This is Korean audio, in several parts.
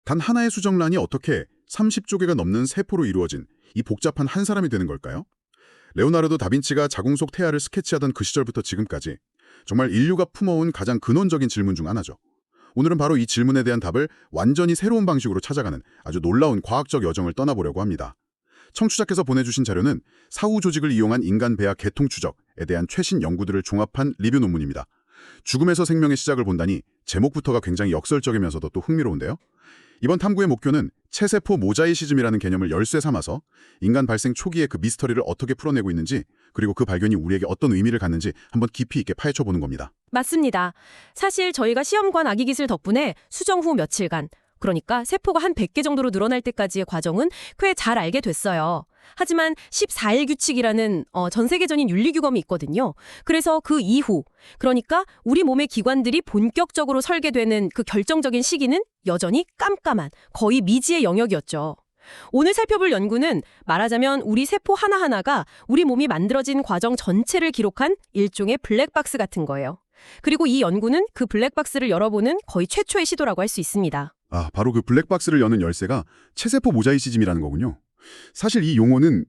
단 하나의 수정란이 어떻게 30조개가 넘는 세포로 이루어진 이 복잡한 한 사람이 되는 걸까요? 레오나르도 다빈치가 자궁 속 태아를 스케치하던 그 시절부터 지금까지 정말 인류가 품어온 가장 근원적인 질문 중 하나죠. 오늘은 바로 이 질문에 대한 답을 완전히 새로운 방식으로 찾아가는 아주 놀라운 과학적 여정을 떠나보려고 합니다. 청취자께서 보내주신 자료는 사후 조직을 이용한 인간 배아 개통 추적에 대한 최신 연구들을 종합한 리뷰 논문입니다. 죽음에서 생명의 시작을 본다니 제목부터가 굉장히 역설적이면서도 또 흥미로운데요. 이번 탐구의 목표는 체세포 모자이시즘이라는 개념을 열쇠 삼아서 인간 발생 초기의 그 미스터리를 어떻게 풀어내고 있는지, 그리고 그 발견이 우리에게 어떤 의미를 갖는지 한번 깊이 있게 파헤쳐보는 겁니다. 맞습니다. 사실 저희가 시험관 아기 기술 덕분에 수정 후 며칠간, 그러니까 세포가 한 100개 정도로 늘어날 때까지의 과정은 꽤 잘 알게 됐어요. 하지만 14일 규칙이라는 전 세계적인 윤리 규범이 있거든요. 그래서 그 이후, 그러니까 우리 몸의 기관들이 본격적으로 설계되는 그 결정적인 시기는 여전히 깜깜한, 거의 미지의 영역이었죠. 오늘 살펴볼 연구는 말하자면 우리 세포 하나하나가 우리 몸이 만들어진 과정 전체를 기록한 일종의 블랙박스 같은 거예요. 그리고 이 연구는 그 블랙박스를 열어보는 거의 최초의 시도라고 할 수 있습니다. 바로 그 블랙박스를 여는 열쇠가 체세포 모자이시즘이라는 거군요. 사실 이 용어는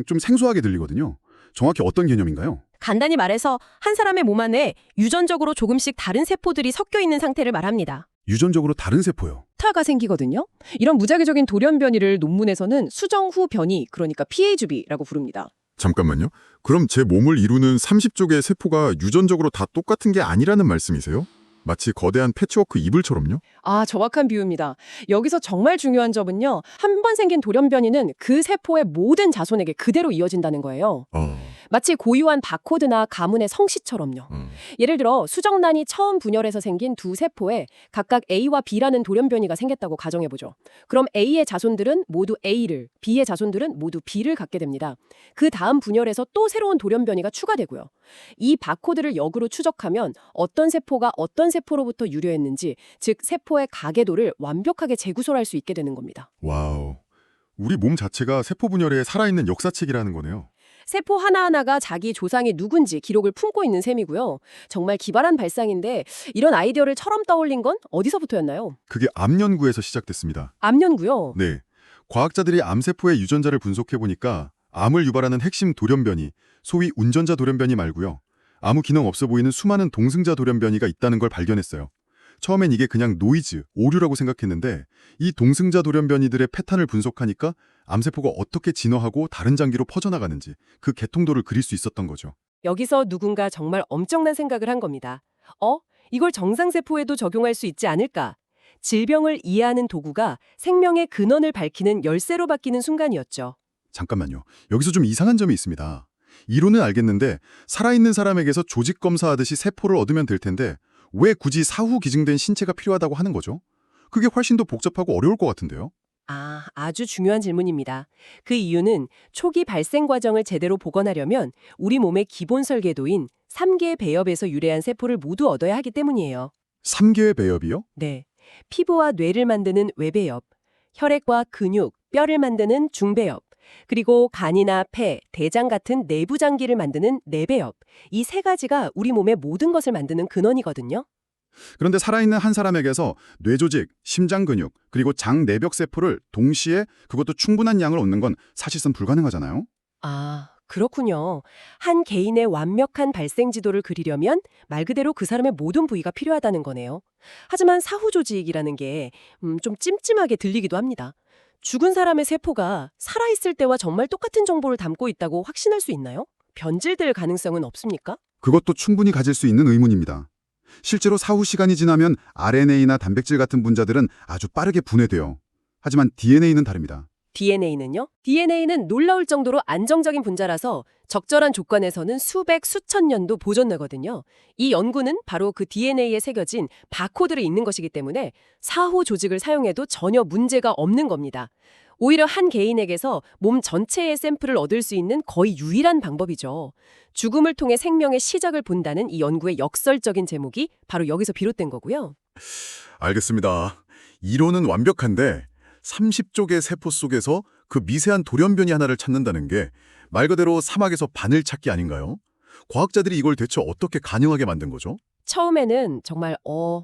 좀 생소하게 들리거든요. 정확히 어떤 개념인가요? 간단히 말해서 한 사람의 몸 안에 유전적으로 조금씩 다른 세포들이 섞여 있는 상태를 말합니다. 유전적으로 다른 세포요. 타가 생기거든요. 이런 무작위적인 돌연 변이를 논문에서는 수정 후 변이, 그러니까 PHB라고 부릅니다. 잠깐만요. 그럼 제 몸을 이루는 30조개의 세포가 유전적으로 다 똑같은 게 아니라는 말씀이세요? 마치 거대한 패치워크 이불처럼요? 정확한 비유입니다. 여기서 정말 중요한 점은요. 한 번 생긴 돌연 변이는 그 세포의 모든 자손에게 그대로 이어진다는 거예요. 마치 고유한 바코드나 가문의 성씨처럼요. 예를 들어 수정란이 처음 분열해서 생긴 두 세포에 각각 A와 B라는 돌연 변이가 생겼다고 가정해보죠. 그럼 A의 자손들은 모두 A를, B의 자손들은 모두 B를 갖게 됩니다. 그 다음 분열에서 또 새로운 돌연 변이가 추가되고요. 이 바코드를 역으로 추적하면 어떤 세포가 어떤 세포로부터 유래했는지, 즉 세포의 가계도를 완벽하게 재구솔할 수 있게 되는 겁니다. 와우. 우리 몸 자체가 세포 분열에 살아있는 역사책이라는 거네요. 세포 하나하나가 자기 조상이 누군지 기록을 품고 있는 셈이고요. 정말 기발한 발상인데 이런 아이디어를 처럼 떠올린 건 어디서부터였나요? 그게 암 연구에서 시작됐습니다. 암 연구요. 네. 과학자들이 암세포의 유전자를 분석해보니까 암을 유발하는 핵심 돌연변이, 소위 운전자 돌연변이 말고요. 아무 기능 없어 보이는 수많은 동승자 돌연변이가 있다는 걸 발견했어요. 처음엔 이게 그냥 노이즈, 오류라고 생각했는데 이 동승자 돌연변이들의 패턴을 분석하니까 암세포가 어떻게 진화하고 다른 장기로 퍼져나가는지 그 개통도를 그릴 수 있었던 거죠. 여기서 누군가 정말 엄청난 생각을 한 겁니다. 이걸 정상세포에도 적용할 수 있지 않을까? 질병을 이해하는 도구가 생명의 근원을 밝히는 열쇠로 바뀌는 순간이었죠. 잠깐만요. 여기서 좀 이상한 점이 있습니다. 이론은 알겠는데 살아있는 사람에게서 조직 검사하듯이 세포를 얻으면 될 텐데 왜 굳이 사후 기증된 신체가 필요하다고 하는 거죠? 그게 훨씬 더 복잡하고 어려울 것 같은데요. 아주 중요한 질문입니다. 그 이유는 초기 발생 과정을 제대로 복원하려면 우리 몸의 기본 설계도인 3개의 배엽에서 유래한 세포를 모두 얻어야 하기 때문이에요. 3개의 배엽이요? 네. 피부와 뇌를 만드는 외배엽, 혈액과 근육, 뼈를 만드는 중배엽, 그리고 간이나 폐, 대장 같은 내부 장기를 만드는 내배엽. 이 세 가지가 우리 몸의 모든 것을 만드는 근원이거든요. 그런데 살아있는 한 사람에게서 뇌조직, 심장 근육, 그리고 장 내벽 세포를 동시에 그것도 충분한 양을 얻는 건 사실상 불가능하잖아요. 그렇군요. 한 개인의 완벽한 발생 지도를 그리려면 말 그대로 그 사람의 모든 부위가 필요하다는 거네요. 하지만 사후 조직이라는 게 좀 찜찜하게 들리기도 합니다. 죽은 사람의 세포가 살아있을 때와 정말 똑같은 정보를 담고 있다고 확신할 수 있나요? 변질될 가능성은 없습니까? 그것도 충분히 가질 수 있는 의문입니다. 실제로 사후 시간이 지나면 RNA나 단백질 같은 분자들은 아주 빠르게 분해돼요. 하지만 DNA는 다릅니다. DNA는요? DNA는 놀라울 정도로 안정적인 분자라서 적절한 조건에서는 수백, 수천 년도 보존되거든요. 이 연구는 바로 그 DNA에 새겨진 바코드를 읽는 것이기 때문에 사후 조직을 사용해도 전혀 문제가 없는 겁니다. 오히려 한 개인에게서 몸 전체의 샘플을 얻을 수 있는 거의 유일한 방법이죠. 죽음을 통해 생명의 시작을 본다는 이 연구의 역설적인 제목이 바로 여기서 비롯된 거고요. 알겠습니다. 이론은 완벽한데 30쪽의 세포 속에서 그 미세한 돌연변이 하나를 찾는다는 게 말 그대로 사막에서 바늘 찾기 아닌가요? 과학자들이 이걸 대체 어떻게 가능하게 만든 거죠? 처음에는 정말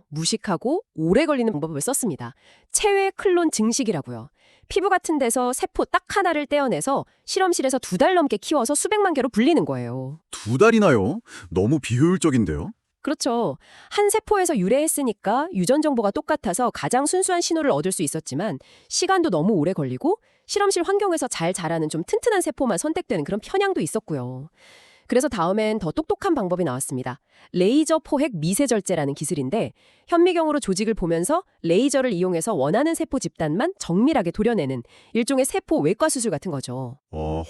무식하고 오래 걸리는 방법을 썼습니다. 체외 클론 증식이라고요. 피부 같은 데서 세포 딱 하나를 떼어내서 실험실에서 2달 넘게 키워서 수백만 개로 불리는 거예요. 2달이나요? 너무 비효율적인데요? 그렇죠. 한 세포에서 유래했으니까 유전 정보가 똑같아서 가장 순수한 신호를 얻을 수 있었지만 시간도 너무 오래 걸리고 실험실 환경에서 잘 자라는 좀 튼튼한 세포만 선택되는 그런 편향도 있었고요. 그래서 다음엔 더 똑똑한 방법이 나왔습니다. 레이저 포획 미세절제라는 기술인데 현미경으로 조직을 보면서 레이저를 이용해서 원하는 세포 집단만 정밀하게 도려내는 일종의 세포 외과 수술 같은 거죠.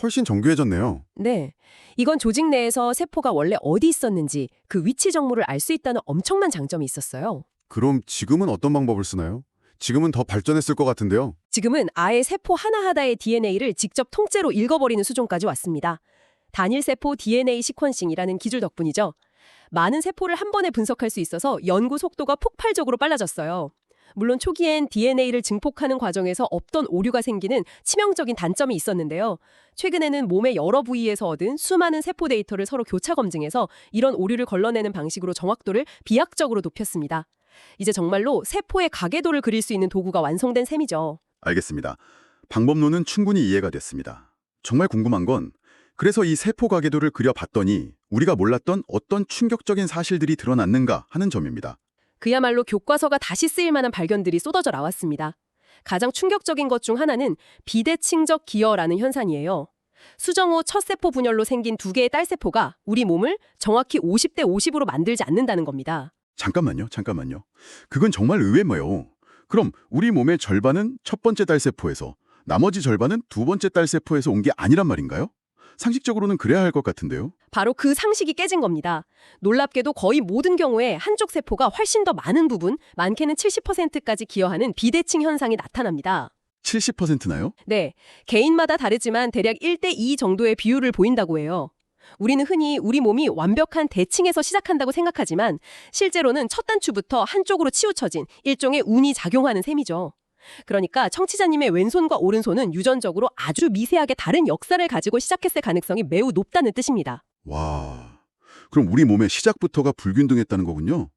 훨씬 정교해졌네요. 네. 이건 조직 내에서 세포가 원래 어디 있었는지 그 위치 정보를 알 수 있다는 엄청난 장점이 있었어요. 그럼 지금은 어떤 방법을 쓰나요? 지금은 더 발전했을 것 같은데요. 지금은 아예 세포 하나하나의 DNA를 직접 통째로 읽어버리는 수준까지 왔습니다. 단일 세포 DNA 시퀀싱이라는 기술 덕분이죠. 많은 세포를 한 번에 분석할 수 있어서 연구 속도가 폭발적으로 빨라졌어요. 물론 초기엔 DNA를 증폭하는 과정에서 없던 오류가 생기는 치명적인 단점이 있었는데요. 최근에는 몸의 여러 부위에서 얻은 수많은 세포 데이터를 서로 교차 검증해서 이런 오류를 걸러내는 방식으로 정확도를 비약적으로 높였습니다. 이제 정말로 세포의 가계도를 그릴 수 있는 도구가 완성된 셈이죠. 알겠습니다. 방법론은 충분히 이해가 됐습니다. 정말 궁금한 건 그래서 이 세포 가계도를 그려봤더니 우리가 몰랐던 어떤 충격적인 사실들이 드러났는가 하는 점입니다. 그야말로 교과서가 다시 쓰일 만한 발견들이 쏟아져 나왔습니다. 가장 충격적인 것 중 하나는 비대칭적 기여라는 현상이에요. 수정 후 첫 세포 분열로 생긴 2개의 딸세포가 우리 몸을 정확히 50대 50으로 만들지 않는다는 겁니다. 잠깐만요. 그건 정말 의외네요. 그럼 우리 몸의 절반은 첫 번째 딸세포에서 나머지 절반은 두 번째 딸세포에서 온 게 아니란 말인가요? 상식적으로는 그래야 할 것 같은데요. 바로 그 상식이 깨진 겁니다. 놀랍게도 거의 모든 경우에 한쪽 세포가 훨씬 더 많은 부분, 많게는 70%까지 기여하는 비대칭 현상이 나타납니다. 70%나요? 네, 개인마다 다르지만 대략 1대2 정도의 비율을 보인다고 해요. 우리는 흔히 우리 몸이 완벽한 대칭에서 시작한다고 생각하지만 실제로는 첫 단추부터 한쪽으로 치우쳐진 일종의 운이 작용하는 셈이죠. 그러니까 청취자님의 왼손과 오른손은 유전적으로 아주 미세하게 다른 역사를 가지고 시작했을 가능성이 매우 높다는 뜻입니다. 와, 그럼 우리 몸의 시작부터가 불균등했다는 거군요.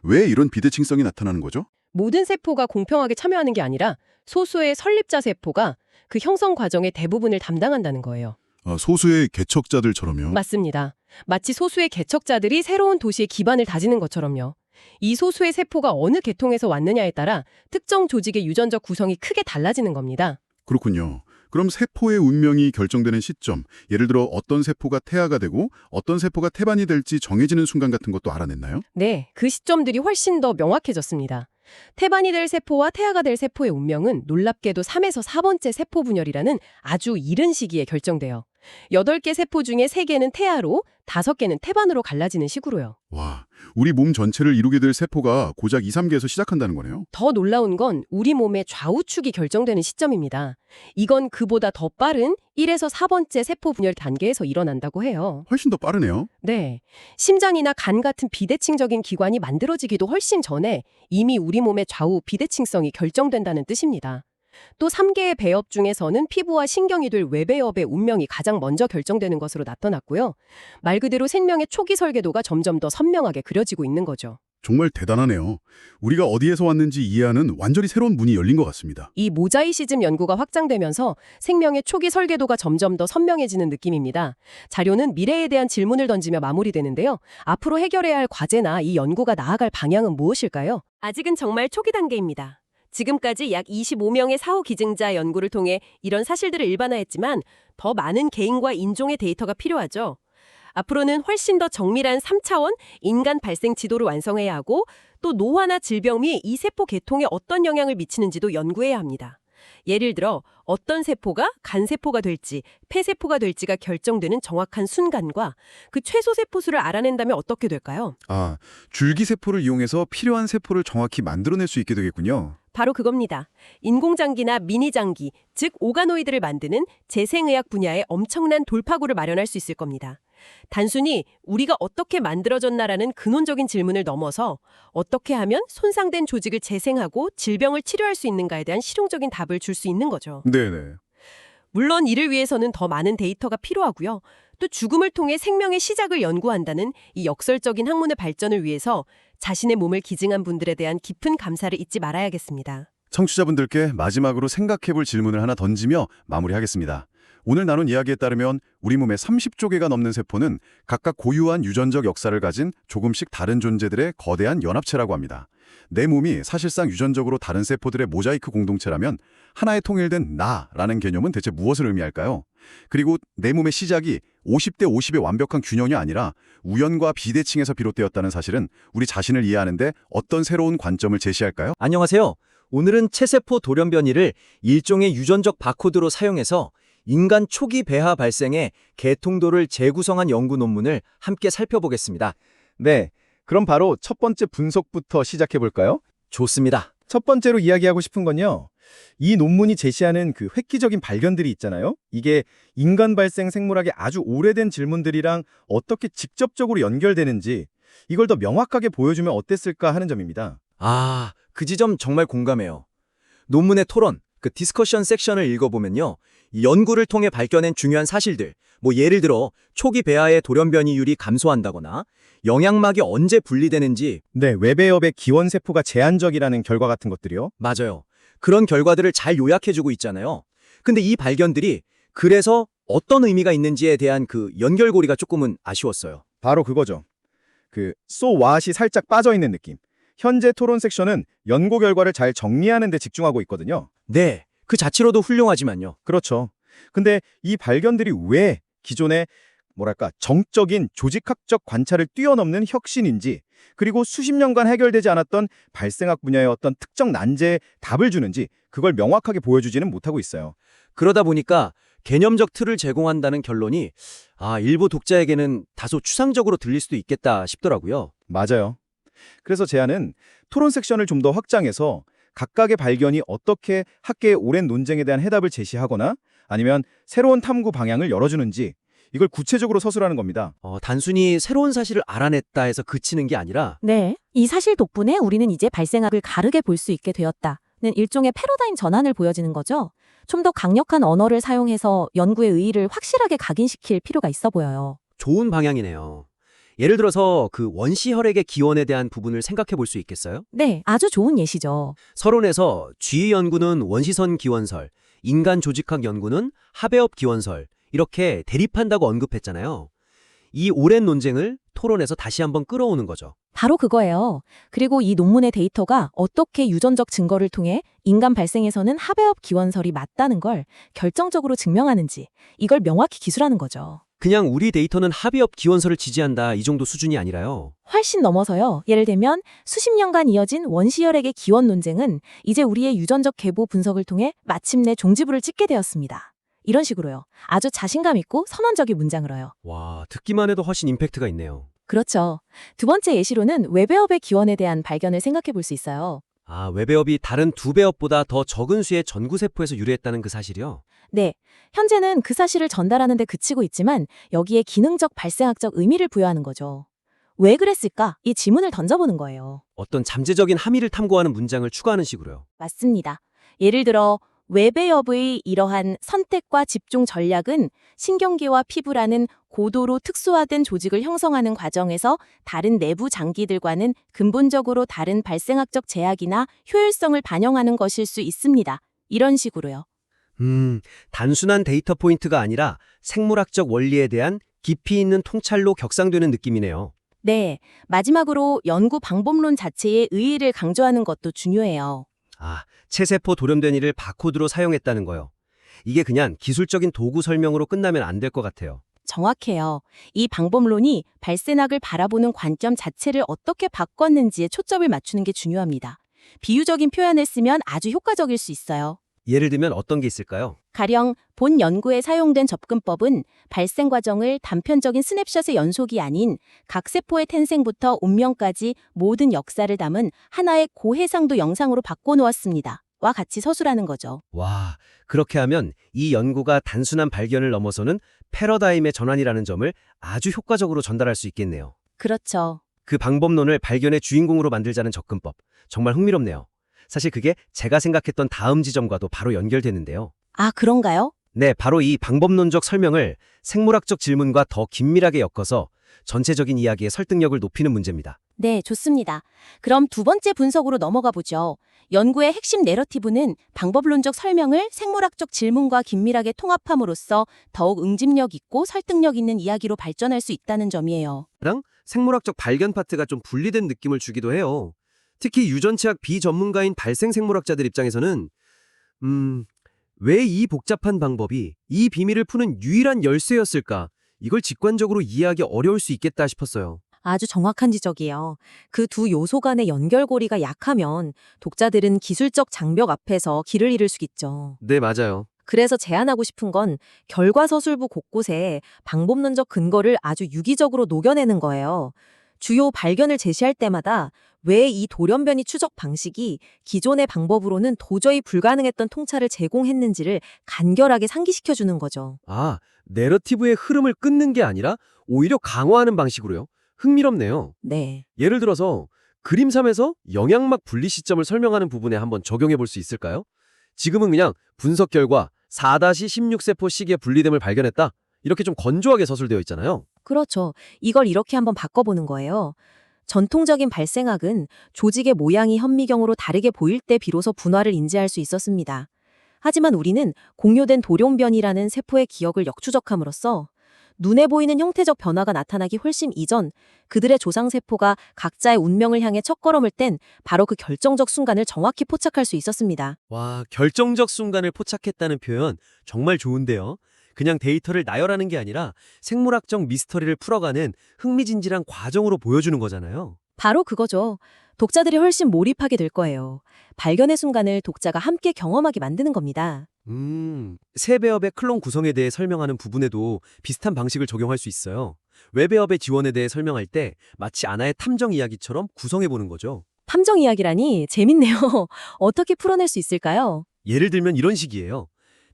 왜 이런 비대칭성이 나타나는 거죠? 모든 세포가 공평하게 참여하는 게 아니라 소수의 설립자 세포가 그 형성 과정의 대부분을 담당한다는 거예요. 소수의 개척자들처럼요. 맞습니다. 마치 소수의 개척자들이 새로운 도시의 기반을 다지는 것처럼요. 이 소수의 세포가 어느 계통에서 왔느냐에 따라 특정 조직의 유전적 구성이 크게 달라지는 겁니다. 그렇군요. 그럼 세포의 운명이 결정되는 시점, 예를 들어 어떤 세포가 태아가 되고 어떤 세포가 태반이 될지 정해지는 순간 같은 것도 알아냈나요? 네, 그 시점들이 훨씬 더 명확해졌습니다. 태반이 될 세포와 태아가 될 세포의 운명은 놀랍게도 3에서 4번째 세포 분열이라는 아주 이른 시기에 결정돼요. 8개 세포 중에 3개는 태아로, 5개는 태반으로 갈라지는 식으로요. 와, 우리 몸 전체를 이루게 될 세포가 고작 2, 3개에서 시작한다는 거네요. 더 놀라운 건 우리 몸의 좌우축이 결정되는 시점입니다. 이건 그보다 더 빠른 1에서 4번째 세포 분열 단계에서 일어난다고 해요. 훨씬 더 빠르네요. 네, 심장이나 간 같은 비대칭적인 기관이 만들어지기도 훨씬 전에 이미 우리 몸의 좌우 비대칭성이 결정된다는 뜻입니다. 또 3개의 배업 중에서는 피부와 신경이 될 외배업의 운명이 가장 먼저 결정되는 것으로 나타났고요. 말 그대로 생명의 초기 설계도가 점점 더 선명하게 그려지고 있는 거죠. 정말 대단하네요. 우리가 어디에서 왔는지 이해하는 완전히 새로운 문이 열린 것 같습니다. 이 모자이시즘 연구가 확장되면서 생명의 초기 설계도가 점점 더 선명해지는 느낌입니다. 자료는 미래에 대한 질문을 던지며 마무리되는데요. 앞으로 해결해야 할 과제나 이 연구가 나아갈 방향은 무엇일까요? 아직은 정말 초기 단계입니다. 지금까지 약 25명의 사후 기증자 연구를 통해 이런 사실들을 일반화했지만 더 많은 개인과 인종의 데이터가 필요하죠. 앞으로는 훨씬 더 정밀한 3차원 인간 발생 지도를 완성해야 하고 또 노화나 질병 및 이 세포 계통에 어떤 영향을 미치는지도 연구해야 합니다. 예를 들어 어떤 세포가 간세포가 될지 폐세포가 될지가 결정되는 정확한 순간과 그 최소 세포 수를 알아낸다면 어떻게 될까요? 줄기세포를 이용해서 필요한 세포를 정확히 만들어낼 수 있게 되겠군요. 바로 그겁니다. 인공장기나 미니장기, 즉 오가노이드를 만드는 재생의학 분야에 엄청난 돌파구를 마련할 수 있을 겁니다. 단순히 우리가 어떻게 만들어졌나라는 근원적인 질문을 넘어서 어떻게 하면 손상된 조직을 재생하고 질병을 치료할 수 있는가에 대한 실용적인 답을 줄 수 있는 거죠. 네네. 물론 이를 위해서는 더 많은 데이터가 필요하고요. 또 죽음을 통해 생명의 시작을 연구한다는 이 역설적인 학문의 발전을 위해서 자신의 몸을 기증한 분들에 대한 깊은 감사를 잊지 말아야겠습니다. 청취자분들께 마지막으로 생각해볼 질문을 하나 던지며 마무리하겠습니다. 오늘 나눈 이야기에 따르면 우리 몸의 30조 개가 넘는 세포는 각각 고유한 유전적 역사를 가진 조금씩 다른 존재들의 거대한 연합체라고 합니다. 내 몸이 사실상 유전적으로 다른 세포들의 모자이크 공동체라면 하나의 통일된 나라는 개념은 대체 무엇을 의미할까요? 그리고 내 몸의 시작이 50대 50의 완벽한 균형이 아니라 우연과 비대칭에서 비롯되었다는 사실은 우리 자신을 이해하는데 어떤 새로운 관점을 제시할까요? 안녕하세요. 오늘은 체세포 돌연변이를 일종의 유전적 바코드로 사용해서 인간 초기 배아 발생의 개통도를 재구성한 연구 논문을 함께 살펴보겠습니다. 네, 그럼 바로 첫 번째 분석부터 시작해 볼까요? 좋습니다. 첫 번째로 이야기하고 싶은 건요. 이 논문이 제시하는 그 획기적인 발견들이 있잖아요. 이게 인간 발생 생물학의 아주 오래된 질문들이랑 어떻게 직접적으로 연결되는지 이걸 더 명확하게 보여주면 어땠을까 하는 점입니다. 아, 그 지점 정말 공감해요. 논문의 토론, 그 디스커션 섹션을 읽어보면요. 이 연구를 통해 발견한 중요한 사실들, 예를 들어 초기 배아의 돌연변이율이 감소한다거나 영양막이 언제 분리되는지. 네, 외배엽의 기원세포가 제한적이라는 결과 같은 것들이요. 맞아요. 그런 결과들을 잘 요약해주고 있잖아요. 근데 이 발견들이 그래서 어떤 의미가 있는지에 대한 그 연결고리가 조금은 아쉬웠어요. 바로 그거죠. 그 so what이 살짝 빠져있는 느낌. 현재 토론 섹션은 연구 결과를 잘 정리하는 데 집중하고 있거든요. 네, 그 자체로도 훌륭하지만요. 그렇죠. 근데 이 발견들이 왜 기존의 정적인 조직학적 관찰을 뛰어넘는 혁신인지, 그리고 수십 년간 해결되지 않았던 발생학 분야의 어떤 특정 난제에 답을 주는지 그걸 명확하게 보여주지는 못하고 있어요. 그러다 보니까 개념적 틀을 제공한다는 결론이 일부 독자에게는 다소 추상적으로 들릴 수도 있겠다 싶더라고요. 맞아요. 그래서 제안은 토론 섹션을 좀 더 확장해서 각각의 발견이 어떻게 학계의 오랜 논쟁에 대한 해답을 제시하거나 아니면 새로운 탐구 방향을 열어주는지 이걸 구체적으로 서술하는 겁니다. 단순히 새로운 사실을 알아냈다 해서 그치는 게 아니라 네, 이 사실 덕분에 우리는 이제 발생학을 다르게 볼 수 있게 되었다는 일종의 패러다임 전환을 보여지는 거죠. 좀 더 강력한 언어를 사용해서 연구의 의의를 확실하게 각인시킬 필요가 있어 보여요. 좋은 방향이네요. 예를 들어서 그 원시혈액의 기원에 대한 부분을 생각해 볼 수 있겠어요? 네, 아주 좋은 예시죠. 서론에서 쥐 연구는 원시선 기원설, 인간 조직학 연구는 하배업 기원설, 이렇게 대립한다고 언급했잖아요. 이 오랜 논쟁을 토론에서 다시 한번 끌어오는 거죠. 바로 그거예요. 그리고 이 논문의 데이터가 어떻게 유전적 증거를 통해 인간 발생에서는 하배업 기원설이 맞다는 걸 결정적으로 증명하는지 이걸 명확히 기술하는 거죠. 그냥 우리 데이터는 합의업 기원설을 지지한다 이 정도 수준이 아니라요. 훨씬 넘어서요. 예를 들면 수십 년간 이어진 원시혈액의 기원 논쟁은 이제 우리의 유전적 계보 분석을 통해 마침내 종지부를 찍게 되었습니다. 이런 식으로요. 아주 자신감 있고 선언적인 문장으로요. 와, 듣기만 해도 훨씬 임팩트가 있네요. 그렇죠. 두 번째 예시로는 외배업의 기원에 대한 발견을 생각해 볼 수 있어요. 외배업이 다른 두 배업보다 더 적은 수의 전구세포에서 유래했다는 그 사실이요? 네, 현재는 그 사실을 전달하는 데 그치고 있지만 여기에 기능적 발생학적 의미를 부여하는 거죠. 왜 그랬을까? 이 질문을 던져보는 거예요. 어떤 잠재적인 함의를 탐구하는 문장을 추가하는 식으로요. 맞습니다. 예를 들어 외배엽의 이러한 선택과 집중 전략은 신경계와 피부라는 고도로 특수화된 조직을 형성하는 과정에서 다른 내부 장기들과는 근본적으로 다른 발생학적 제약이나 효율성을 반영하는 것일 수 있습니다. 이런 식으로요. 단순한 데이터 포인트가 아니라 생물학적 원리에 대한 깊이 있는 통찰로 격상되는 느낌이네요. 네, 마지막으로 연구 방법론 자체의 의의를 강조하는 것도 중요해요. 체세포 돌연변이를 바코드로 사용했다는 거요. 이게 그냥 기술적인 도구 설명으로 끝나면 안 될 것 같아요. 정확해요. 이 방법론이 발생학을 바라보는 관점 자체를 어떻게 바꿨는지에 초점을 맞추는 게 중요합니다. 비유적인 표현을 쓰면 아주 효과적일 수 있어요. 예를 들면 어떤 게 있을까요? 가령 본 연구에 사용된 접근법은 발생 과정을 단편적인 스냅샷의 연속이 아닌 각 세포의 탄생부터 운명까지 모든 역사를 담은 하나의 고해상도 영상으로 바꿔놓았습니다. 와 같이 서술하는 거죠. 와, 그렇게 하면 이 연구가 단순한 발견을 넘어서는 패러다임의 전환이라는 점을 아주 효과적으로 전달할 수 있겠네요. 그렇죠. 그 방법론을 발견의 주인공으로 만들자는 접근법, 정말 흥미롭네요. 사실 그게 제가 생각했던 다음 지점과도 바로 연결되는데요. 아, 그런가요? 네, 바로 이 방법론적 설명을 생물학적 질문과 더 긴밀하게 엮어서 전체적인 이야기의 설득력을 높이는 문제입니다. 네, 좋습니다. 그럼 두 번째 분석으로 넘어가 보죠. 연구의 핵심 내러티브는 방법론적 설명을 생물학적 질문과 긴밀하게 통합함으로써 더욱 응집력 있고 설득력 있는 이야기로 발전할 수 있다는 점이에요. 랑 생물학적 발견 파트가 좀 분리된 느낌을 주기도 해요. 특히 유전체학 비전문가인 발생 생물학자들 입장에서는 왜 이 복잡한 방법이 이 비밀을 푸는 유일한 열쇠였을까? 이걸 직관적으로 이해하기 어려울 수 있겠다 싶었어요. 아주 정확한 지적이에요. 그 두 요소 간의 연결고리가 약하면 독자들은 기술적 장벽 앞에서 길을 잃을 수 있죠. 네, 맞아요. 그래서 제안하고 싶은 건 결과서술부 곳곳에 방법론적 근거를 아주 유기적으로 녹여내는 거예요. 주요 발견을 제시할 때마다 왜 이 돌연변이 추적 방식이 기존의 방법으로는 도저히 불가능했던 통찰을 제공했는지를 간결하게 상기시켜주는 거죠. 아, 내러티브의 흐름을 끊는 게 아니라 오히려 강화하는 방식으로요? 흥미롭네요. 네. 예를 들어서 그림 3에서 영양막 분리 시점을 설명하는 부분에 한번 적용해 볼 수 있을까요? 지금은 그냥 분석 결과 4-16세포 시기의 분리됨을 발견했다. 이렇게 좀 건조하게 서술되어 있잖아요. 그렇죠. 이걸 이렇게 한번 바꿔보는 거예요. 전통적인 발생학은 조직의 모양이 현미경으로 다르게 보일 때 비로소 분화를 인지할 수 있었습니다. 하지만 우리는 공유된 돌연변이라는 세포의 기억을 역추적함으로써 눈에 보이는 형태적 변화가 나타나기 훨씬 이전 그들의 조상세포가 각자의 운명을 향해 첫걸음을 뗀 바로 그 결정적 순간을 정확히 포착할 수 있었습니다. 와, 결정적 순간을 포착했다는 표현 정말 좋은데요. 그냥 데이터를 나열하는 게 아니라 생물학적 미스터리를 풀어가는 흥미진진한 과정으로 보여주는 거잖아요. 바로 그거죠. 독자들이 훨씬 몰입하게 될 거예요. 발견의 순간을 독자가 함께 경험하게 만드는 겁니다. 새 배업의 클론 구성에 대해 설명하는 부분에도 비슷한 방식을 적용할 수 있어요. 외배업의 지원에 대해 설명할 때 마치 아나의 탐정 이야기처럼 구성해보는 거죠. 탐정 이야기라니 재밌네요. 어떻게 풀어낼 수 있을까요? 예를 들면 이런 식이에요.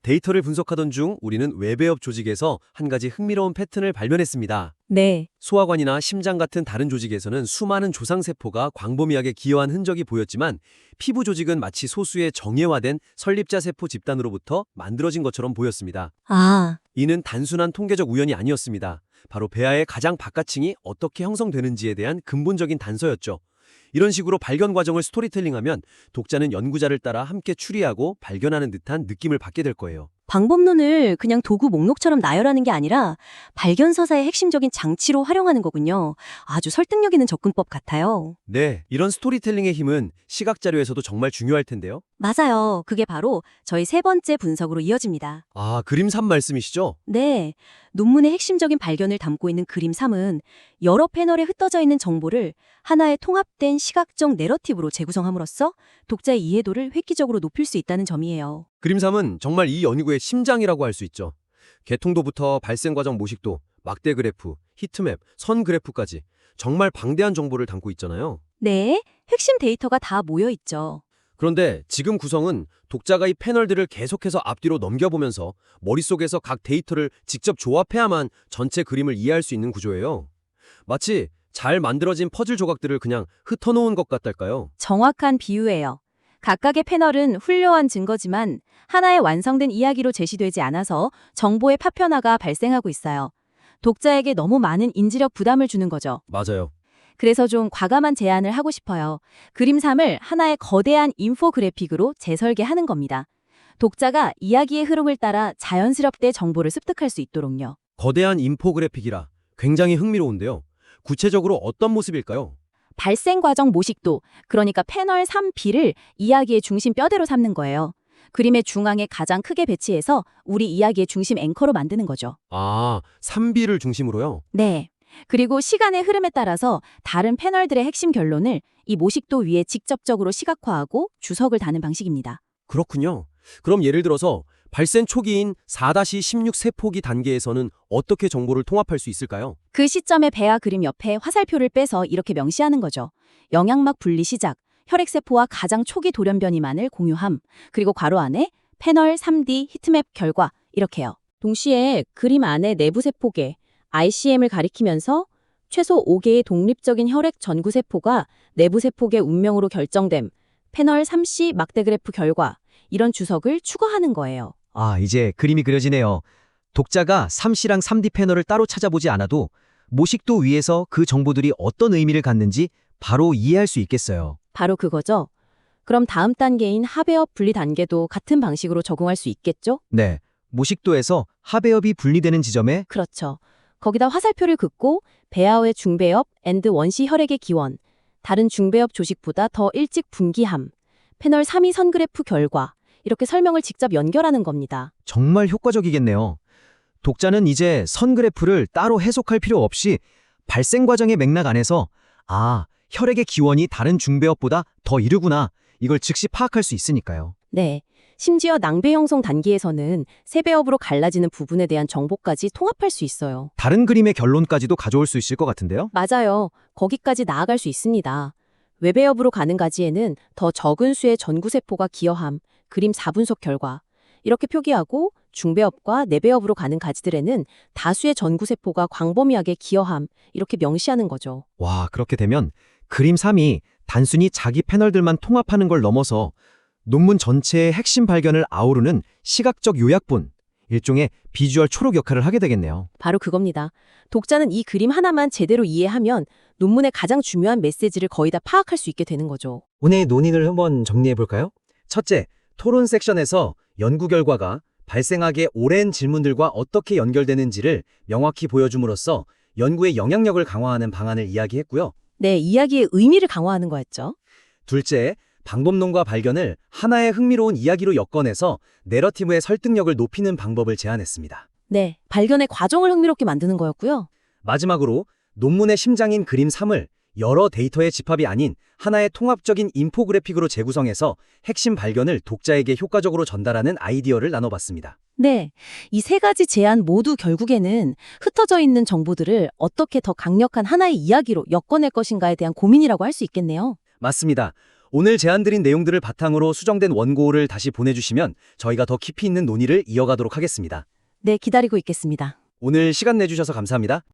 데이터를 분석하던 중 우리는 외배업 조직에서 한 가지 흥미로운 패턴을 발견했습니다. 네. 소화관이나 심장 같은 다른 조직에서는 수많은 조상세포가 광범위하게 기여한 흔적이 보였지만 피부 조직은 마치 소수의 정예화된 설립자 세포 집단으로부터 만들어진 것처럼 보였습니다. 아, 이는 단순한 통계적 우연이 아니었습니다. 바로 배아의 가장 바깥층이 어떻게 형성되는지에 대한 근본적인 단서였죠. 이런 식으로 발견 과정을 스토리텔링하면 독자는 연구자를 따라 함께 추리하고 발견하는 듯한 느낌을 받게 될 거예요. 방법론을 그냥 도구 목록처럼 나열하는 게 아니라 발견 서사의 핵심적인 장치로 활용하는 거군요. 아주 설득력 있는 접근법 같아요. 네, 이런 스토리텔링의 힘은 시각 자료에서도 정말 중요할 텐데요. 맞아요. 그게 바로 저희 세 번째 분석으로 이어집니다. 아, 그림 3 말씀이시죠? 네. 논문의 핵심적인 발견을 담고 있는 그림 3은 여러 패널에 흩어져 있는 정보를 하나의 통합된 시각적 내러티브로 재구성함으로써 독자의 이해도를 획기적으로 높일 수 있다는 점이에요. 그림 3은 정말 이 연구의 심장이라고 할 수 있죠. 개통도부터 발생 과정 모식도, 막대 그래프, 히트맵, 선 그래프까지 정말 방대한 정보를 담고 있잖아요. 네. 핵심 데이터가 다 모여 있죠. 그런데 지금 구성은 독자가 이 패널들을 계속해서 앞뒤로 넘겨보면서 머릿속에서 각 데이터를 직접 조합해야만 전체 그림을 이해할 수 있는 구조예요. 마치 잘 만들어진 퍼즐 조각들을 그냥 흩어놓은 것 같달까요? 정확한 비유예요. 각각의 패널은 훌륭한 증거지만 하나의 완성된 이야기로 제시되지 않아서 정보의 파편화가 발생하고 있어요. 독자에게 너무 많은 인지력 부담을 주는 거죠. 맞아요. 그래서 좀 과감한 제안을 하고 싶어요. 그림 3을 하나의 거대한 인포그래픽으로 재설계하는 겁니다. 독자가 이야기의 흐름을 따라 자연스럽게 정보를 습득할 수 있도록요. 거대한 인포그래픽이라 굉장히 흥미로운데요. 구체적으로 어떤 모습일까요? 발생 과정 모식도, 그러니까 패널 3B를 이야기의 중심 뼈대로 삼는 거예요. 그림의 중앙에 가장 크게 배치해서 우리 이야기의 중심 앵커로 만드는 거죠. 아, 3B를 중심으로요? 네. 그리고 시간의 흐름에 따라서 다른 패널들의 핵심 결론을 이 모식도 위에 직접적으로 시각화하고 주석을 다는 방식입니다. 그렇군요. 그럼 예를 들어서 발생 초기인 4-16세포기 단계에서는 어떻게 정보를 통합할 수 있을까요? 그 시점의 배아 그림 옆에 화살표를 빼서 이렇게 명시하는 거죠. 영양막 분리 시작, 혈액세포와 가장 초기 돌연변이만을 공유함, 그리고 괄호 안에 패널 3D 히트맵 결과 이렇게요. 동시에 그림 안에 내부 세포계, ICM을 가리키면서 최소 5개의 독립적인 혈액 전구세포가 내부 세포계 운명으로 결정됨, 패널 3C 막대 그래프 결과 이런 주석을 추가하는 거예요. 아, 이제 그림이 그려지네요. 독자가 3C랑 3D 패널을 따로 찾아보지 않아도 모식도 위에서 그 정보들이 어떤 의미를 갖는지 바로 이해할 수 있겠어요. 바로 그거죠. 그럼 다음 단계인 하배업 분리 단계도 같은 방식으로 적용할 수 있겠죠? 네, 모식도에서 하배업이 분리되는 지점에 그렇죠. 거기다 화살표를 긋고 배아의 중배업 앤드 원시 혈액의 기원, 다른 중배업 조직보다 더 일찍 분기함, 패널 3위 선그래프 결과, 이렇게 설명을 직접 연결하는 겁니다. 정말 효과적이겠네요. 독자는 이제 선그래프를 따로 해석할 필요 없이 발생 과정의 맥락 안에서 아, 혈액의 기원이 다른 중배업보다 더 이르구나. 이걸 즉시 파악할 수 있으니까요. 네. 심지어 낭배 형성 단계에서는 세배업으로 갈라지는 부분에 대한 정보까지 통합할 수 있어요. 다른 그림의 결론까지도 가져올 수 있을 것 같은데요? 맞아요. 거기까지 나아갈 수 있습니다. 외배업으로 가는 가지에는 더 적은 수의 전구세포가 기여함, 그림 4분석 결과. 이렇게 표기하고 중배업과 내배업으로 가는 가지들에는 다수의 전구세포가 광범위하게 기여함, 이렇게 명시하는 거죠. 와, 그렇게 되면 그림 3이 단순히 자기 패널들만 통합하는 걸 넘어서 논문 전체의 핵심 발견을 아우르는 시각적 요약본, 일종의 비주얼 초록 역할을 하게 되겠네요. 바로 그겁니다. 독자는 이 그림 하나만 제대로 이해하면 논문의 가장 중요한 메시지를 거의 다 파악할 수 있게 되는 거죠. 오늘의 논의를 한번 정리해 볼까요? 첫째, 토론 섹션에서 연구 결과가 발생하기에 오랜 질문들과 어떻게 연결되는지를 명확히 보여줌으로써 연구의 영향력을 강화하는 방안을 이야기했고요. 네, 이야기의 의미를 강화하는 거였죠. 둘째, 방법론과 발견을 하나의 흥미로운 이야기로 엮어내서 내러티브의 설득력을 높이는 방법을 제안했습니다. 네, 발견의 과정을 흥미롭게 만드는 거였고요. 마지막으로 논문의 심장인 그림 3을 여러 데이터의 집합이 아닌 하나의 통합적인 인포그래픽으로 재구성해서 핵심 발견을 독자에게 효과적으로 전달하는 아이디어를 나눠봤습니다. 네, 이 세 가지 제안 모두 결국에는 흩어져 있는 정보들을 어떻게 더 강력한 하나의 이야기로 엮어낼 것인가에 대한 고민이라고 할 수 있겠네요. 맞습니다. 오늘 제안드린 내용들을 바탕으로 수정된 원고를 다시 보내주시면 저희가 더 깊이 있는 논의를 이어가도록 하겠습니다. 네, 기다리고 있겠습니다. 오늘 시간 내주셔서 감사합니다.